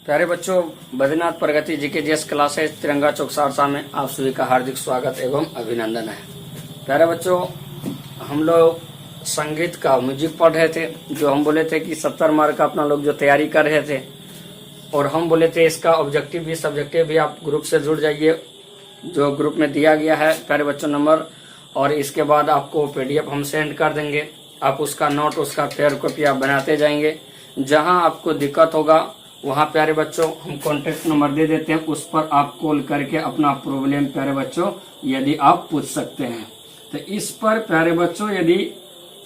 प्यारे बच्चों, बद्रीनाथ प्रगति जी के जीएस क्लासेस तिरंगा चौक सहरसा में आप सभी का हार्दिक स्वागत एवं अभिनंदन है। प्यारे बच्चों, हम लोग संगीत का म्यूजिक पढ़ रहे थे। जो हम बोले थे कि 70 मार्क का अपना लोग जो तैयारी कर रहे थे, और हम बोले थे इसका ऑब्जेक्टिव भी सब्जेक्टिव भी आप ग्रुप से जुड़ जाइए, जो ग्रुप में दिया गया है प्यारे बच्चों नंबर, और इसके बाद आपको PDF हम सेंड कर देंगे। आप उसका नोट, उसका फेयर कॉपी आप बनाते जाएंगे। जहां आपको दिक्कत होगा वहां प्यारे बच्चों हम कॉन्टेक्ट नंबर दे देते हैं, उस पर आप कॉल करके अपना प्रॉब्लम प्यारे बच्चों यदि आप पूछ सकते हैं। तो इस पर प्यारे बच्चों यदि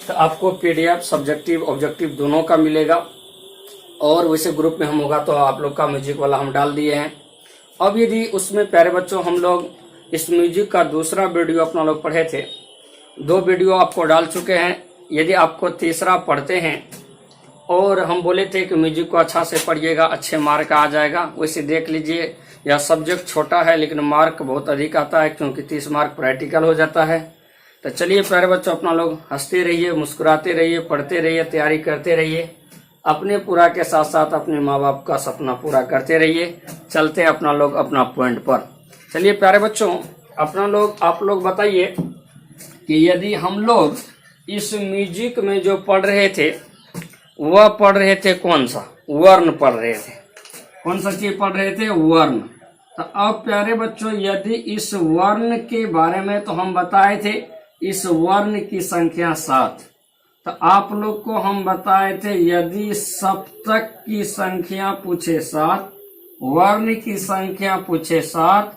तो आपको PDF सब्जेक्टिव ऑब्जेक्टिव दोनों का मिलेगा, और वैसे ग्रुप में हम होगा तो आप लोग का म्यूजिक वाला हम डाल दिए हैं। अब यदि उसमें प्यारे बच्चों हम लोग इस म्यूजिक का दूसरा वीडियो अपना लोग पढ़े थे, 2 वीडियो आपको डाल चुके हैं। यदि आपको तीसरा पढ़ते हैं, और हम बोले थे कि म्यूजिक को अच्छा से पढ़िएगा, अच्छे मार्क आ जाएगा, वैसे देख लीजिए यह सब्जेक्ट छोटा है लेकिन मार्क बहुत अधिक आता है, क्योंकि 30 मार्क प्रैक्टिकल हो जाता है। तो चलिए प्यारे बच्चों, अपना लोग हंसते रहिए, मुस्कुराते रहिए, पढ़ते रहिए, तैयारी करते रहिए, अपने पूरा के साथ साथ अपने माँ बाप का सपना पूरा करते रहिए। चलते हैं अपना लोग अपना पॉइंट पर। चलिए प्यारे बच्चों, अपना लोग आप लोग बताइए कि यदि हम लोग इस म्यूजिक में जो पढ़ रहे थे वह पढ़ रहे थे कौन सा वर्ण पढ़ रहे थे, कौन सा चीज पढ़ रहे थे? वर्ण। तो अब प्यारे बच्चों यदि इस वर्ण के बारे में तो हम बताए थे, इस वर्ण की संख्या 7। तो आप लोग को हम बताए थे यदि सप्तक की संख्या पूछे 7, वर्ण की संख्या पूछे 7,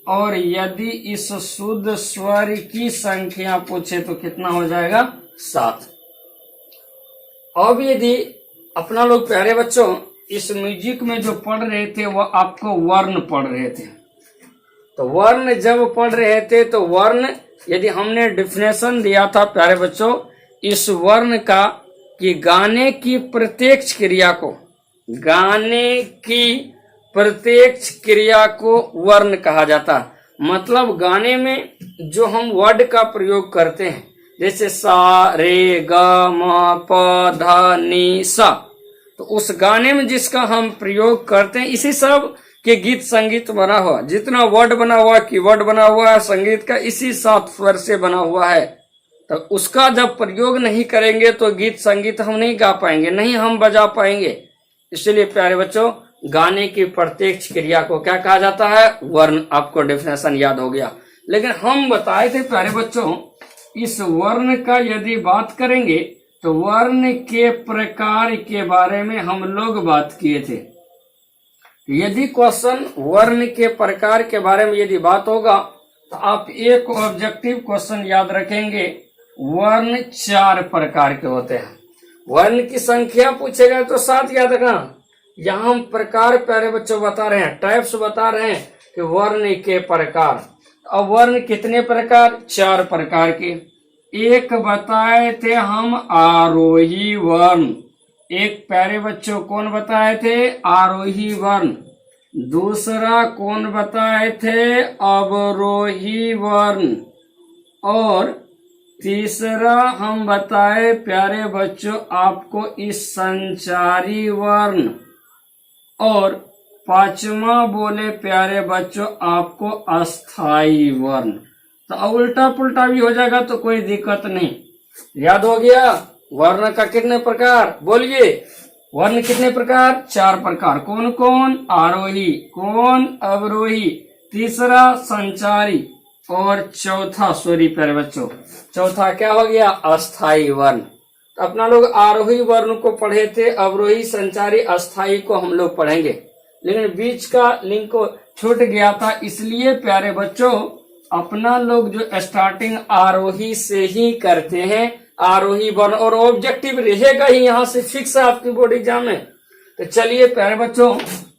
और यदि इस शुद्ध स्वर की संख्या पूछे तो कितना हो जाएगा? 7। अब यदि अपना लोग प्यारे बच्चों इस म्यूजिक में जो पढ़ रहे थे वह आपको वर्ण पढ़ रहे थे। तो वर्ण जब पढ़ रहे थे तो वर्ण यदि हमने डिफिनेशन दिया था प्यारे बच्चों इस वर्ण का कि गाने की प्रत्यक्ष क्रिया को, गाने की प्रत्यक्ष क्रिया को वर्ण कहा जाता। मतलब गाने में जो हम वर्ड का प्रयोग करते हैं, जैसे सा रे ग म प ध नि सा, तो उस गाने में जिसका हम प्रयोग करते हैं, इसी सब के गीत संगीत बना हुआ, जितना वर्ड बना हुआ, कीवर्ड बना हुआ है संगीत का, इसी 7 स्वर से बना हुआ है। तो उसका जब प्रयोग नहीं करेंगे तो गीत संगीत हम नहीं गा पाएंगे, नहीं हम बजा पाएंगे। इसलिए प्यारे बच्चों गाने की प्रत्यक्ष क्रिया को क्या कहा जाता है? वर्ण। आपको डेफिनेशन याद हो गया। लेकिन हम बताए थे प्यारे बच्चों इस वर्ण का यदि बात करेंगे तो वर्ण के प्रकार के बारे में हम लोग बात किए थे। यदि क्वेश्चन वर्ण के प्रकार के बारे में यदि बात होगा तो आप एक ऑब्जेक्टिव क्वेश्चन याद रखेंगे। वर्ण 4 प्रकार के होते हैं। वर्ण की संख्या पूछेगा तो 7 याद रखना। यहाँ हम प्रकार प्यारे बच्चों बता रहे हैं, टाइप्स बता रहे हैं कि वर्ण के प्रकार। अब वर्ण कितने प्रकार? 4 प्रकार के। एक बताए थे हम आरोही वर्ण, एक प्यारे बच्चों कौन बताए थे? आरोही वर्ण। दूसरा कौन बताए थे? अवरोही वर्ण। और तीसरा हम बताए प्यारे बच्चों आपको इस संचारी वर्ण। और 5वां बोले प्यारे बच्चों आपको अस्थाई वर्ण। तो उल्टा पुल्टा भी हो जाएगा तो कोई दिक्कत नहीं। याद हो गया वर्ण का कितने प्रकार? बोलिए वर्ण कितने प्रकार? 4 प्रकार। कौन कौन? आरोही, कौन? अवरोही, तीसरा संचारी, और चौथा सॉरी प्यारे बच्चों चौथा क्या हो गया? अस्थाई वर्ण। तो अपना लोग आरोही वर्ण को पढ़े थे, अवरोही, संचारी, अस्थाई को हम लोग पढ़ेंगे। लेकिन बीच का लिंक को छूट गया था, इसलिए प्यारे बच्चों अपना लोग जो स्टार्टिंग आरोही से ही करते हैं, आरोही वर्ण, और ऑब्जेक्टिव रहेगा ही यहाँ से फिक्स है आपकी बोर्ड एग्जाम में। तो चलिए प्यारे बच्चों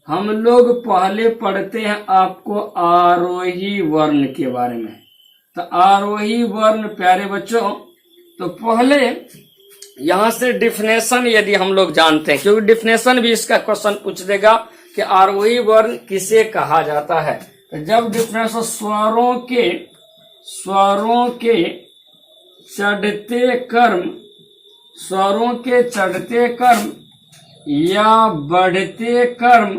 हम लोग पहले पढ़ते हैं आपको आरोही वर्ण के बारे में। तो आरोही वर्ण प्यारे बच्चों, तो पहले यहाँ से डिफिनेशन यदि हम लोग जानते हैं, क्योंकि डिफिनेशन भी इसका क्वेश्चन पूछ देगा कि आरोही वर्ण किसे कहा जाता है। तो जब डिफिनेशन स्वरों के चढ़ते कर्म, स्वरों के चढ़ते कर्म या बढ़ते कर्म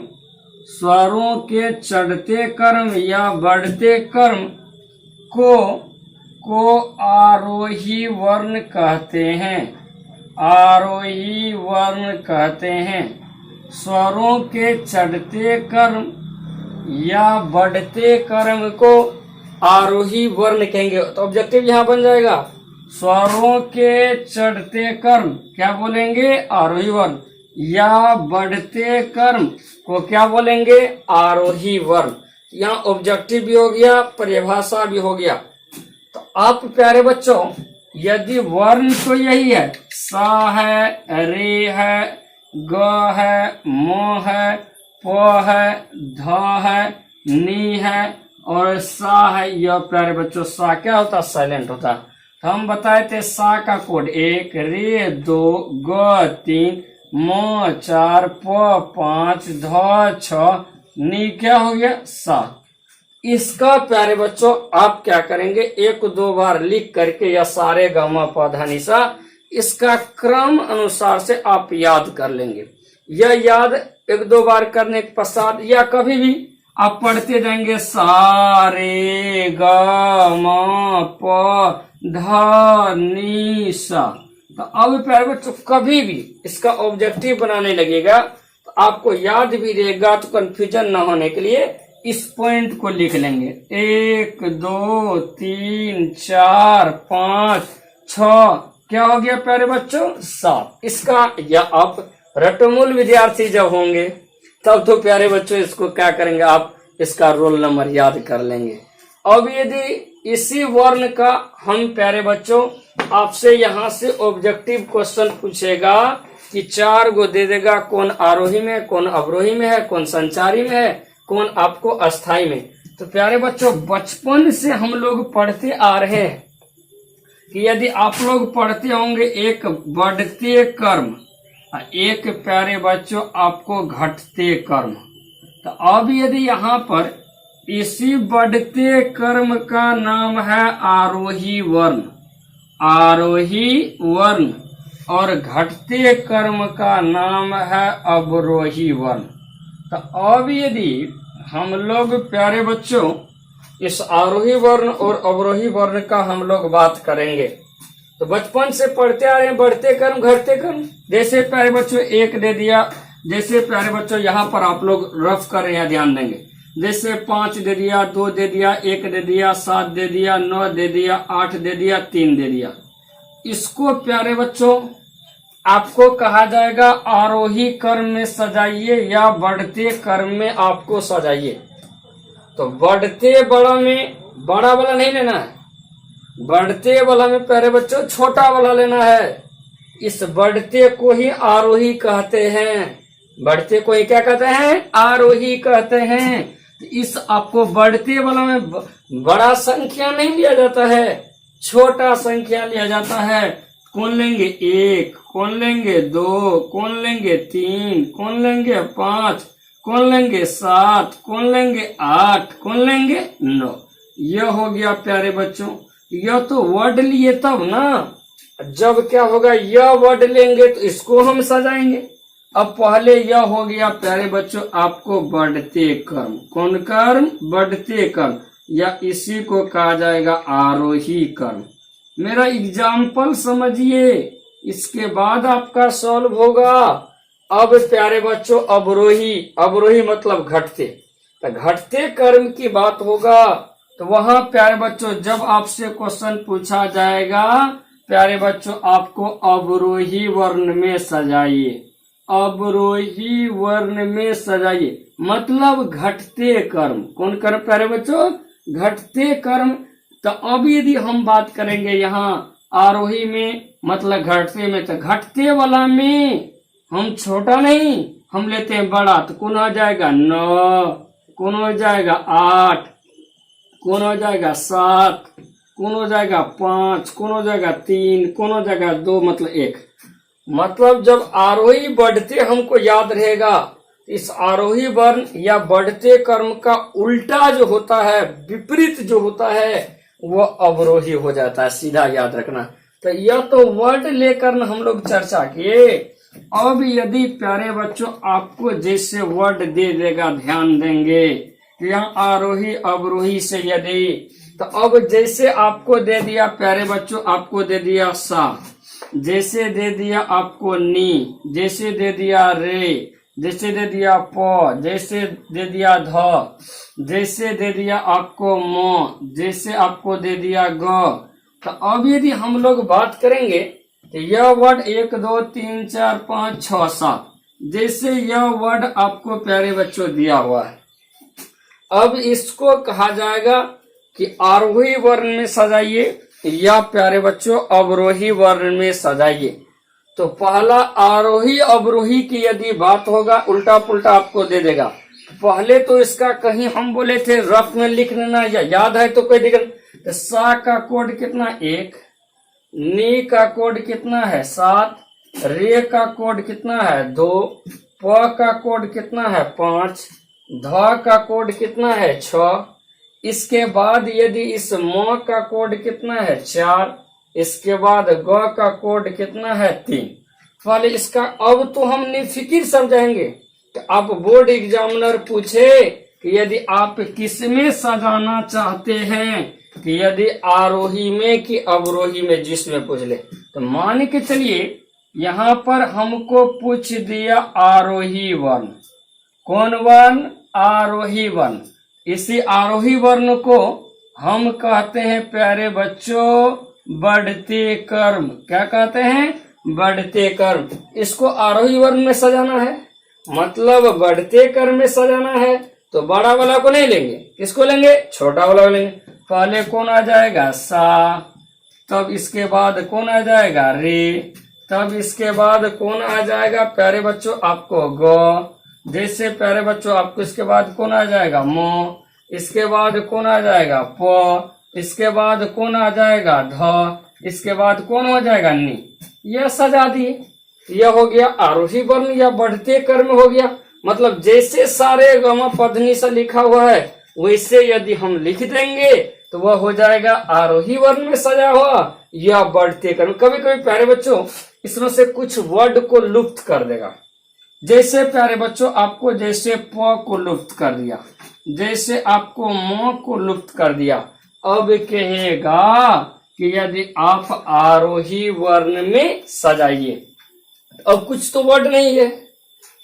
स्वरों के चढ़ते क्रम या बढ़ते क्रम को आरोही वर्ण कहते हैं। आरोही वर्ण कहते हैं। स्वरों के चढ़ते क्रम या बढ़ते क्रम को आरोही वर्ण कहेंगे। तो ऑब्जेक्टिव यहाँ बन जाएगा, स्वरों के चढ़ते क्रम क्या बोलेंगे? आरोही वर्ण। या बढ़ते क्रम को क्या बोलेंगे? आरोही वर्ण। यहाँ ऑब्जेक्टिव भी हो गया, परिभाषा भी हो गया। तो आप प्यारे बच्चों, यदि वर्ण तो यही है, सा है, रे है, ग है, म है, प है, ध है, नी है और सा है। यह प्यारे बच्चों सा क्या होता है? साइलेंट होता है। तो हम बताए थे सा का कोड 1, रे 2, ग 3, म 4, प 5, ध 6, नी क्या हो गया? 7। इसका प्यारे बच्चों आप क्या करेंगे? 1-2 बार लिख करके या सारे गामा पौधा निशा इसका क्रम अनुसार से आप याद कर लेंगे। यह याद 1-2 बार करने के पश्चात या कभी भी आप पढ़ते जाएंगे सा रे ग म प ध नी सा। तो अब प्यारे बच्चों कभी भी इसका ऑब्जेक्टिव बनाने लगेगा तो आपको याद भी रहेगा। तो कंफ्यूजन ना होने के लिए इस पॉइंट को लिख लेंगे। 1 2 3 4 5 6 क्या हो गया प्यारे बच्चों? 7। इसका या आप रटमूल विद्यार्थी जब होंगे तब तो प्यारे बच्चों इसको क्या करेंगे? आप इसका रोल नंबर याद कर लेंगे। अब यदि इसी वर्ण का हम प्यारे बच्चों आपसे यहाँ से ऑब्जेक्टिव क्वेश्चन पूछेगा कि 4 गो दे देगा, कौन आरोही में, कौन अवरोही में है, कौन संचारी में है, कौन आपको अस्थाई में। तो प्यारे बच्चों बचपन से हम लोग पढ़ते आ रहे हैं कि यदि आप लोग पढ़ते होंगे एक बढ़ते कर्म, एक प्यारे बच्चों आपको घटते कर्म। तो अब यदि यहाँ पर इसी बढ़ते कर्म का नाम है आरोही वर्ण, आरोही वर्ण, और घटते कर्म का नाम है अवरोही वर्ण। तो अब यदि हम लोग प्यारे बच्चों इस आरोही वर्ण और अवरोही वर्ण का हम लोग बात करेंगे तो बचपन से पढ़ते आ रहे हैं बढ़ते कर्म घटते कर्म। जैसे प्यारे बच्चों 1 दे दिया, जैसे प्यारे बच्चों यहाँ पर आप लोग रफ कर रहे हैं, ध्यान देंगे। जैसे 5 दे दिया, 2 दे दिया, 1 दे दिया, 7 दे दिया, 9 दे दिया, 8 दे दिया, 3 दे दिया। इसको प्यारे बच्चों आपको कहा जाएगा आरोही कर्म में सजाइए या बढ़ते कर्म में आपको सजाइए। तो बढ़ते बड़ा में बड़ा वाला नहीं लेना है, बढ़ते वाला में प्यारे बच्चों छोटा वाला लेना है। इस बढ़ते को ही आरोही कहते हैं, बढ़ते को ही क्या कहते हैं? आरोही कहते हैं। तो इस आपको बढ़ते वाला में बड़ा संख्या नहीं लिया जाता है, छोटा संख्या लिया जाता है। कौन लेंगे? 1, कौन लेंगे? 2, कौन लेंगे? 3, कौन लेंगे? 5, कौन लेंगे? 7, कौन लेंगे? 8, कौन लेंगे? 9। यह हो गया प्यारे बच्चों। यह तो वर्ड लिए तब ना, जब क्या होगा यह वर्ड लेंगे तो इसको हम सजाएंगे। अब पहले यह हो गया प्यारे बच्चों आपको बढ़ते कर्म। कौन कर्म? बढ़ते कर्म, या इसी को कहा जाएगा आरोही कर्म। मेरा एग्जाम्पल समझिए, इसके बाद आपका सॉल्व होगा। अब प्यारे बच्चों अवरोही, अवरोही मतलब घटते, तो घटते कर्म की बात होगा। तो वहां प्यारे बच्चों जब आपसे क्वेश्चन पूछा जाएगा प्यारे बच्चों आपको अवरोही वर्ण में सजाइए, अवरोही वर्ण में सजाइए मतलब घटते कर्म। कौन कर्म प्यारे बच्चों? घटते कर्म। तो अब यदि हम बात करेंगे यहाँ आरोही में मतलब घटते में, तो घटते वाला में हम छोटा नहीं, हम लेते हैं बड़ा। तो कौन हो जाएगा? 9, कौन हो जाएगा? 8, कौन हो जाएगा? 7, कौन हो जाएगा? 5, कौन हो जाएगा? 3, कौन हो जाएगा? 2 मतलब 1। मतलब जब आरोही बढ़ते हमको याद रहेगा, इस आरोही वर्ण या बढ़ते कर्म का उल्टा जो होता है, विपरीत जो होता है, वो अवरोही हो जाता है, सीधा याद रखना। तो यह तो वर्ड लेकर हम लोग चर्चा किए। अब यदि प्यारे बच्चों आपको जैसे वर्ड दे देगा, ध्यान देंगे यहाँ आरोही अवरोही से यदि, तो अब जैसे आपको दे दिया प्यारे बच्चों, आपको दे दिया सा, जैसे दे दिया आपको नी, जैसे दे दिया रे, जैसे दे दिया प, जैसे दे दिया ध, जैसे दे दिया आपको म, जैसे आपको दे दिया ग। तो अब यदि हम लोग बात करेंगे तो यह वर्ड 1 2 3 4 5 6 7, जैसे यह वर्ड आपको प्यारे बच्चों दिया हुआ है, अब इसको कहा जाएगा कि आरोही वर्ण में सजाइए या प्यारे बच्चों अवरोही वर्ण में सजाइए। तो पहला आरोही अवरोही की यदि बात होगा, उल्टा पुल्टा आपको दे देगा। पहले तो इसका कहीं हम बोले थे रफ में लिख लेना, या याद है तो कोई दिक्कत। तो सा का कोड कितना 1, नी का कोड कितना है 7, रे का कोड कितना है 2, प का कोड कितना है 5, ध का कोड कितना है 6। इसके बाद यदि इस म का कोड कितना है 4, इसके बाद ग का कोड कितना है 3। पहले इसका अब तो हम निफिकिर समझाएंगे। तो आप बोर्ड एग्जामिनर पूछे कि यदि आप किसमें सजाना चाहते हैं, कि यदि आरोही में कि अवरोही में, जिसमें पूछ ले। तो मान के चलिए यहाँ पर हमको पूछ दिया आरोही वर्ण, कौन वर्ण? आरोही वर्ण। इसी आरोही वर्ण को हम कहते हैं प्यारे बच्चों बढ़ते कर्म। क्या कहते हैं? बढ़ते कर्म। इसको आरोही वर्ण में सजाना है, मतलब बढ़ते कर्म में सजाना है। तो बड़ा वाला को नहीं लेंगे, किसको लेंगे? छोटा वाला को लेंगे। पहले कौन आ जाएगा? सा, तब इसके बाद कौन आ जाएगा? रे, तब इसके बाद कौन आ जाएगा प्यारे बच्चों? आपको ग। जैसे प्यारे बच्चों आपको इसके बाद कौन आ जाएगा? म। इसके बाद कौन आ जाएगा? प। इसके बाद कौन आ जाएगा? ध। इसके बाद कौन हो जाएगा? नी। यह सजा दिए। यह हो गया आरोही वर्ण या बढ़ते कर्म हो गया। मतलब जैसे सारे गमा पधनी से लिखा हुआ है वैसे यदि हम लिख देंगे तो वह हो जाएगा आरोही वर्ण में सजा हुआ या बढ़ते कर्म। कभी कभी प्यारे बच्चों इसमें से कुछ वर्ड को लुप्त कर देगा। जैसे प्यारे बच्चों आपको जैसे प को लुप्त कर दिया, जैसे आपको म को लुप्त कर दिया। अब कहेगा कि यदि आप आरोही वर्ण में सजाइए। अब कुछ तो वर्ड नहीं है,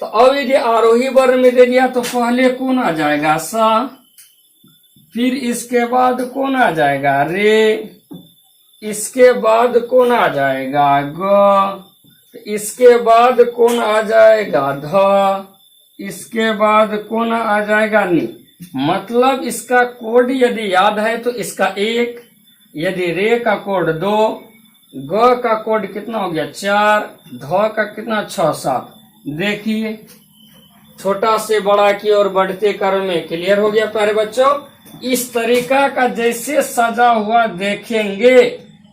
तो अब यदि आरोही वर्ण में दे दिया तो पहले कौन आ जाएगा? सा, फिर इसके बाद कौन आ जाएगा? रे, इसके बाद कौन आ जाएगा? ग, इसके बाद कौन आ जाएगा? ध, इसके बाद कौन आ जाएगा? नी। मतलब इसका कोड यदि याद है तो इसका 1, यदि रे का कोड 2, ग का कोड कितना हो गया? 4, ध का कितना? 6 7। देखिए छोटा से बड़ा की ओर बढ़ते क्रम में क्लियर हो गया प्यारे बच्चों। इस तरीका का जैसे सजा हुआ देखेंगे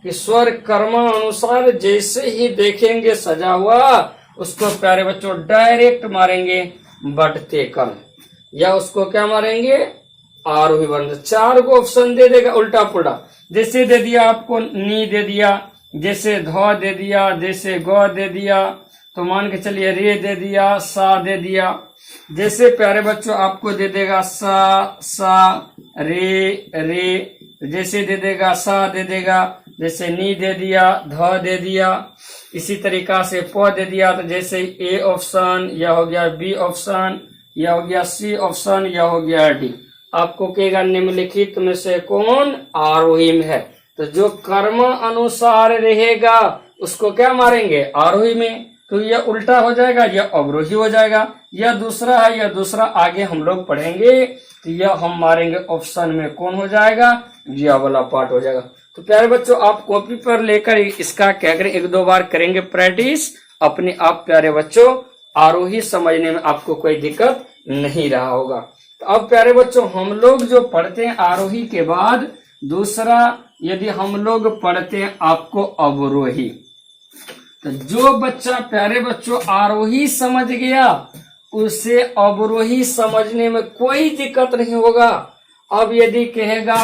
कि स्वर कर्मानुसार जैसे ही देखेंगे सजा हुआ, उसको प्यारे बच्चों डायरेक्ट मारेंगे बढ़ते क्रम, या उसको क्या मारेंगे? आरोही वर्ण। 4 को ऑप्शन दे देगा उल्टा पुल्टा। जैसे दे दिया आपको नी दे दिया, जैसे ध दे दिया, जैसे ग दे दिया, तो मान के चलिए रे दे दिया, सा दे दिया। जैसे प्यारे बच्चों आपको दे देगा सा रे रे, जैसे दे देगा सा दे देगा, जैसे नी दे दिया, ध दे दिया। इसी तरीका से प दे दिया, तो जैसे ए ऑप्शन, या हो गया बी ऑप्शन, या हो गया सी ऑप्शन, या हो गया डी। आपको कहेगा निम्नलिखित में से कौन आरोही में है? तो जो कर्म अनुसार रहेगा उसको क्या मारेंगे? आरोही में। तो यह उल्टा हो जाएगा, यह अवरोही हो जाएगा। यह दूसरा है, यह दूसरा आगे हम लोग पढ़ेंगे। तो यह हम मारेंगे ऑप्शन में कौन हो जाएगा? यह वाला पार्ट हो जाएगा। तो प्यारे बच्चों आप कॉपी पर लेकर इसका क्या करें, 1-2 बार करेंगे प्रैक्टिस अपने आप। प्यारे बच्चों आरोही समझने में आपको कोई दिक्कत नहीं रहा होगा। तो अब प्यारे बच्चों हम लोग जो पढ़ते हैं आरोही के बाद दूसरा यदि हम लोग पढ़ते हैं आपको अवरोही। तो जो बच्चा प्यारे बच्चों आरोही समझ गया उसे अवरोही समझने में कोई दिक्कत नहीं होगा। अब यदि कहेगा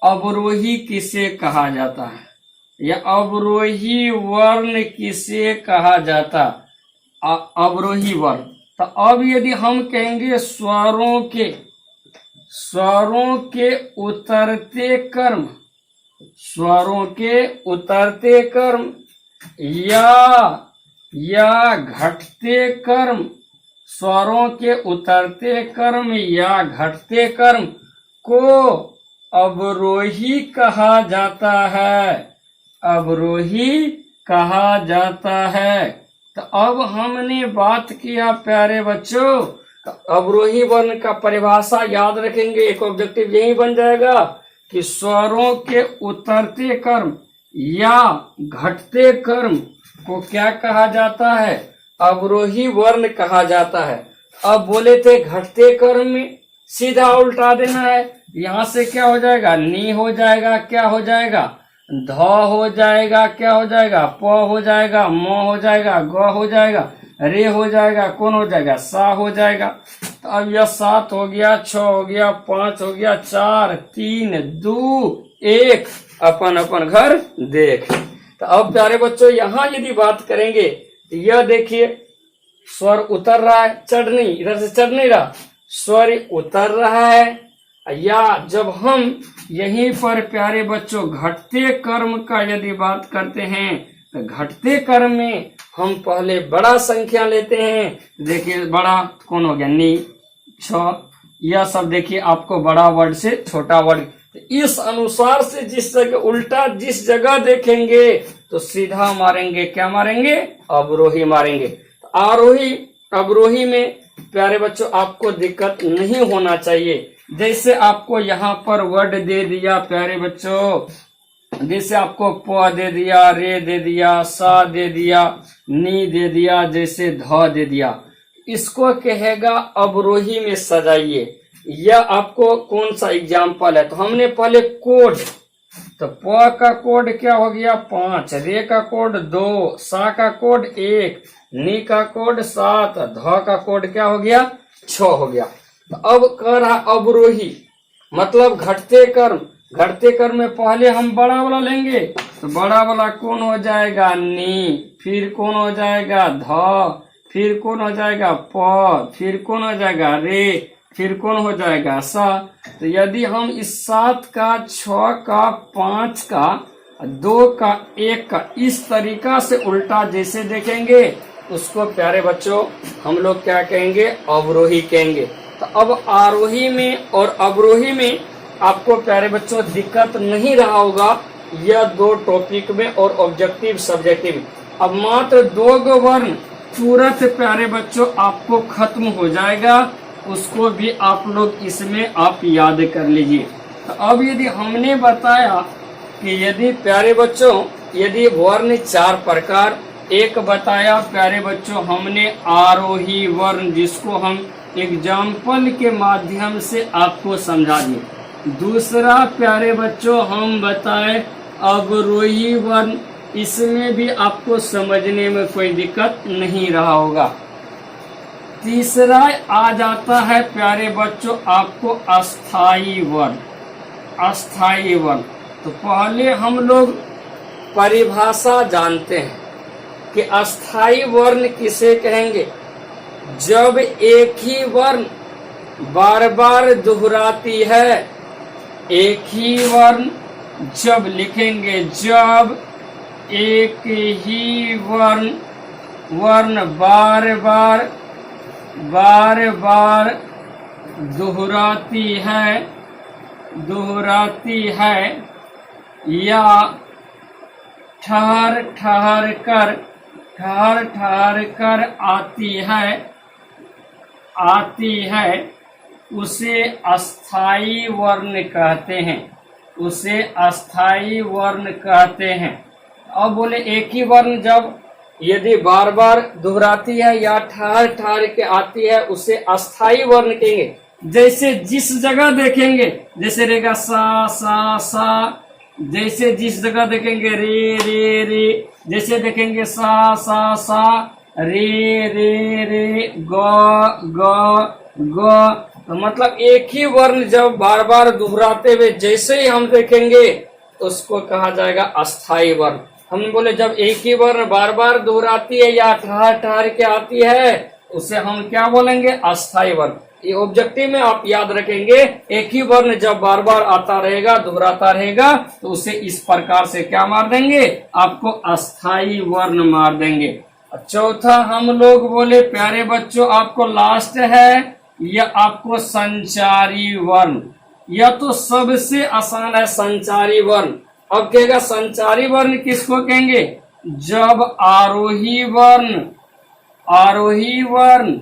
अवरोही किसे कहा जाता है या अवरोही वर्ण किसे कहा जाता, अवरोही वर्ण। तो अब यदि हम कहेंगे स्वरों के उतरते कर्म, स्वरों के उतरते कर्म या घटते कर्म, स्वरों के उतरते कर्म या घटते कर्म को अवरोही कहा जाता है, अवरोही कहा जाता है। तो अब हमने बात किया प्यारे बच्चों, अवरोही वर्ण का परिभाषा याद रखेंगे, एक ऑब्जेक्टिव यही बन जाएगा कि स्वरों के उतरते कर्म या घटते कर्म को क्या कहा जाता है, अवरोही वर्ण कहा जाता है। अब बोले थे घटते कर्म में सीधा उल्टा देना है, यहाँ से क्या हो जाएगा, नी हो जाएगा, क्या हो जाएगा, ध हो जाएगा, क्या हो जाएगा, प हो जाएगा, म हो जाएगा, ग हो जाएगा, रे हो जाएगा, कौन हो जाएगा, सा हो जाएगा। तो अब यह 7 हो गया, 6 हो गया, 5 हो गया, 4 3 2 1, अपन अपन घर देख। तो अब प्यारे बच्चों यहाँ यदि बात करेंगे तो यह देखिए स्वर उतर रहा है, चढ़ नहीं, इधर से चढ़ नहीं रहा, स्वर उतर रहा है। या जब हम यहीं पर प्यारे बच्चों घटते कर्म का यदि बात करते हैं तो घटते कर्म में हम पहले बड़ा संख्या लेते हैं। देखिए बड़ा कौन हो गया, नी, छ, यह सब देखिए आपको बड़ा वर्ड से छोटा वर्ड। तो इस अनुसार से जिस जगह उल्टा जिस जगह देखेंगे तो सीधा मारेंगे, क्या मारेंगे, अवरोही मारेंगे। तो आरोही अवरोही में प्यारे बच्चों आपको दिक्कत नहीं होना चाहिए। जैसे आपको यहाँ पर वर्ड दे दिया प्यारे बच्चों, जैसे आपको प दे दिया, रे दे दिया, सा दे दिया, नी दे दिया, जैसे ध दे दिया, इसको कहेगा अवरोही में सजाइए। यह आपको कौन सा एग्जाम्पल है, तो हमने पहले कोड, तो प का कोड क्या हो गया 5, रे का कोड 2, सा का कोड 1, नी का कोड 7, ध का कोड क्या हो गया 6 हो गया। तो अब कह रहा अवरोही मतलब घटते कर्म, घटते कर्म में पहले हम बड़ा वाला लेंगे, तो बड़ा वाला कौन हो जाएगा, नी, फिर कौन हो जाएगा ध, फिर कौन हो जाएगा प, फिर कौन हो जाएगा रे, फिर कौन हो जाएगा सा। तो यदि हम इस 7 का, 6 का, 5 का, 2 का, 1 का इस तरीका से उल्टा जैसे देखेंगे उसको प्यारे बच्चों हम लोग क्या कहेंगे, अवरोही कहेंगे। तो अब आरोही में और अवरोही में आपको प्यारे बच्चों दिक्कत नहीं रहा होगा, यह 2 टॉपिक में और ऑब्जेक्टिव सब्जेक्टिव। अब मात्र 2 वर्ण तुरंत प्यारे बच्चों आपको खत्म हो जाएगा, उसको भी आप लोग इसमें आप याद कर लीजिए। तो अब यदि हमने बताया कि यदि प्यारे बच्चों यदि वर्ण 4 प्रकार, एक बताया प्यारे बच्चों हमने आरोही वर्ण जिसको हम एग्जाम्पल के माध्यम से आपको समझा दिए। दूसरा प्यारे बच्चों हम बताए अवरोही वर्ण, इसमें भी आपको समझने में कोई दिक्कत नहीं रहा होगा। तीसरा आ जाता है प्यारे बच्चों आपको अस्थाई वर्ण, अस्थाई वर्ण। तो पहले हम लोग परिभाषा जानते हैं कि अस्थाई वर्ण किसे कहेंगे, जब एक ही वर्ण बार बार दोहराती है, एक ही वर्ण जब लिखेंगे, जब एक ही वर्ण बार बार दोहराती है या ठहर ठहर कर आती है उसे अस्थाई वर्ण कहते हैं, उसे अस्थाई वर्ण कहते हैं। अब बोले एक ही वर्ण जब यदि बार बार दोहराती है या ठहर ठहर के आती है उसे अस्थाई वर्ण कहेंगे। जैसे जिस जगह देखेंगे, जैसे रहेगा सा, जैसे जिस जगह देखेंगे रे, जैसे देखेंगे सा, रे, ग। तो मतलब एक ही वर्ण जब बार बार दोहराते हुए जैसे ही हम देखेंगे उसको कहा जाएगा अस्थाई वर्ण। हम बोले जब एक ही वर्ण बार बार दोहराती है या ठहर ठहर के आती है उसे हम क्या बोलेंगे? अस्थाई वर्ण। ये ऑब्जेक्टिव में आप याद रखेंगे, एक ही वर्ण जब बार बार आता रहेगा, दोहराता रहेगा, तो उसे इस प्रकार से क्या मार देंगे? आपको अस्थाई वर्ण मार देंगे। चौथा हम लोग बोले प्यारे बच्चों, आपको लास्ट है यह आपको संचारी वर्ण। यह तो सबसे आसान है, संचारी वर्ण। अब कहेगा संचारी वर्ण किसको कहेंगे? जब आरोही वर्ण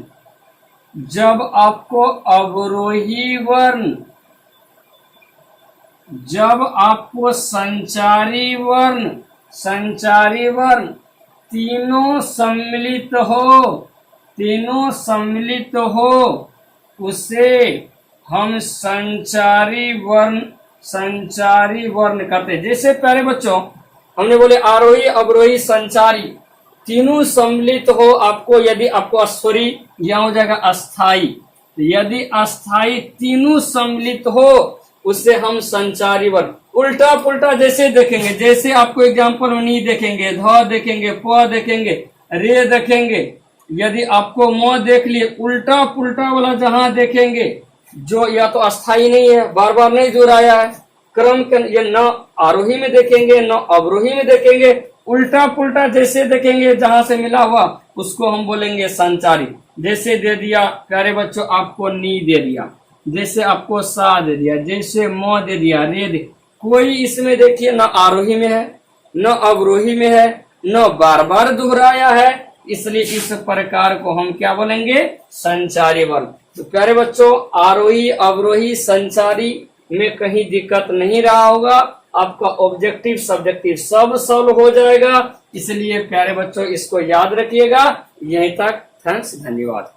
जब आपको अवरोही वर्ण, जब आपको संचारी वर्ण तीनों सम्मिलित हो उसे हम संचारी वर्ण कहते हैं। जैसे प्यारे बच्चों हमने बोले आरोही अवरोही संचारी तीनों सम्मिलित हो, आपको यदि आपको स्वरी यह हो जाएगा अस्थाई। यदि अस्थाई तीनों सम्मिलित हो उसे हम संचारी वर्ण। उल्टा पुल्टा जैसे देखेंगे, जैसे आपको एग्जाम्पल में नी देखेंगे, ध देखेंगे, प देखेंगे, रे देखेंगे, यदि आपको म देख लिए, उल्टा पुल्टा वाला जहां देखेंगे जो या तो अस्थाई नहीं है, बार बार नहीं दोहराया है, क्रम के ये न आरोही में देखेंगे न अवरोही में देखेंगे, उल्टा पुल्टा जैसे देखेंगे जहां से मिला हुआ उसको हम बोलेंगे संचारी। जैसे दे दिया प्यारे बच्चों आपको नी दे दिया, जैसे आपको सा दे दिया, जैसे म दे दिया, रे दे, कोई इसमें देखिए न आरोही में है न अवरोही में है न बार बार दोहराया है, इसलिए इस प्रकार को हम क्या बोलेंगे? संचारी वर्ण। तो प्यारे बच्चों आरोही अवरोही संचारी में कहीं दिक्कत नहीं रहा होगा, आपका ऑब्जेक्टिव सब्जेक्टिव सब सॉल्व हो जाएगा। इसलिए प्यारे बच्चों इसको याद रखिएगा। यहीं तक, थैंक्स, धन्यवाद।